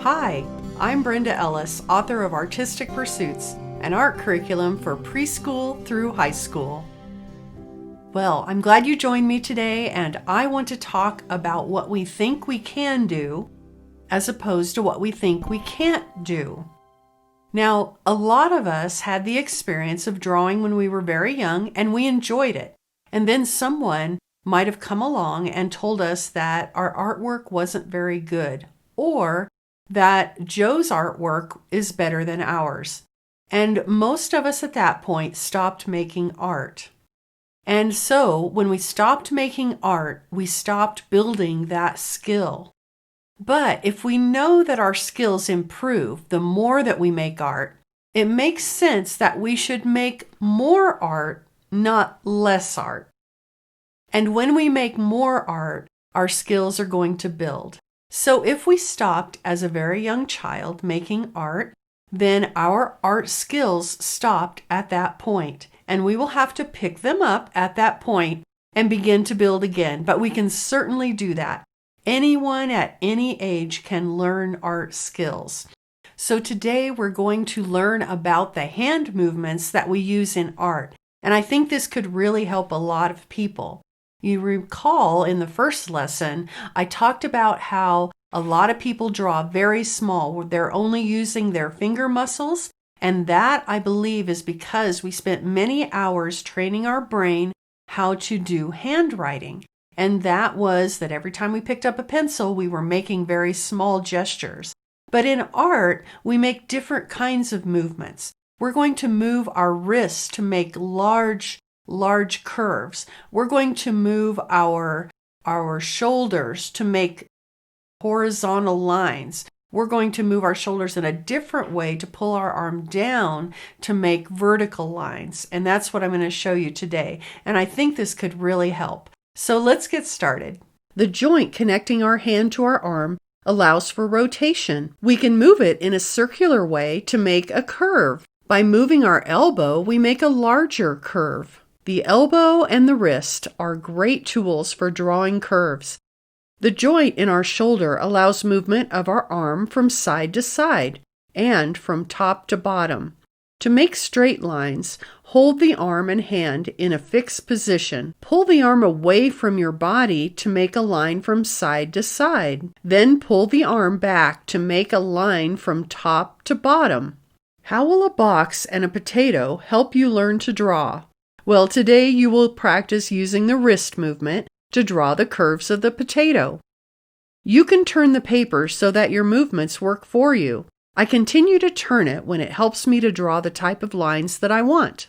Hi, I'm Brenda Ellis, author of Artistic Pursuits, an art curriculum for preschool through high school. Well, I'm glad you joined me today, and I want to talk about what we think we can do as opposed to what we think we can't do. Now, a lot of us had the experience of drawing when we were very young, and we enjoyed it. And then someone might have come along and told us that our artwork wasn't very good, or that Joe's artwork is better than ours. And most of us at that point stopped making art. And so when we stopped making art, we stopped building that skill. But if we know that our skills improve the more that we make art, it makes sense that we should make more art, not less art. And when we make more art, our skills are going to build. So if we stopped as a very young child making art, then our art skills stopped at that point, and we will have to pick them up at that point and begin to build again. But we can certainly do that. Anyone at any age can learn art skills. So today we're going to learn about the hand movements that we use in art, and I think this could really help a lot of people. You recall in the first lesson, I talked about how a lot of people draw very small. They're only using their finger muscles, and that, I believe, is because we spent many hours training our brain how to do handwriting. And that was that every time we picked up a pencil, we were making very small gestures. But in art, we make different kinds of movements. We're going to move our wrists to make large curves. We're going to move our shoulders to make horizontal lines. We're going to move our shoulders in a different way to pull our arm down to make vertical lines. And that's what I'm going to show you today. And I think this could really help. So let's get started. The joint connecting our hand to our arm allows for rotation. We can move it in a circular way to make a curve. By moving our elbow, we make a larger curve. The elbow and the wrist are great tools for drawing curves. The joint in our shoulder allows movement of our arm from side to side and from top to bottom. To make straight lines, hold the arm and hand in a fixed position. Pull the arm away from your body to make a line from side to side. Then pull the arm back to make a line from top to bottom. How will a box and a potato help you learn to draw? Well, today you will practice using the wrist movement to draw the curves of the potato. You can turn the paper so that your movements work for you. I continue to turn it when it helps me to draw the type of lines that I want.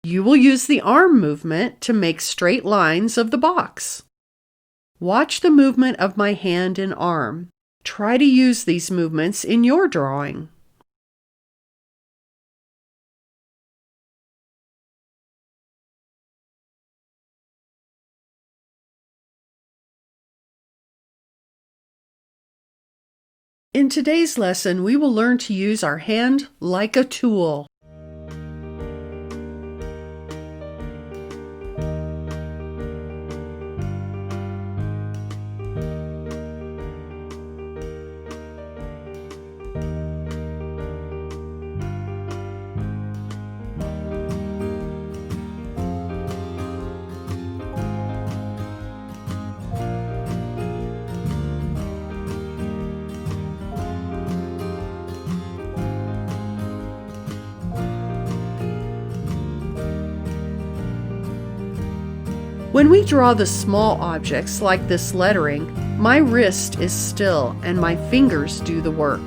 You will use the arm movement to make straight lines of the box. Watch the movement of my hand and arm. Try to use these movements in your drawing. In today's lesson, we will learn to use our hand like a tool. When we draw the small objects like this lettering, my wrist is still and my fingers do the work.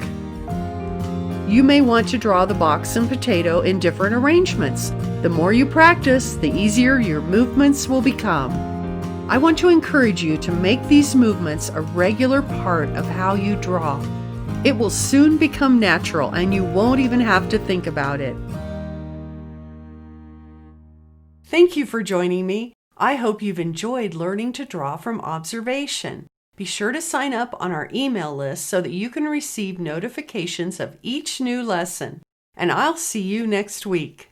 You may want to draw the box and potato in different arrangements. The more you practice, the easier your movements will become. I want to encourage you to make these movements a regular part of how you draw. It will soon become natural and you won't even have to think about it. Thank you for joining me. I hope you've enjoyed learning to draw from observation. Be sure to sign up on our email list so that you can receive notifications of each new lesson. And I'll see you next week.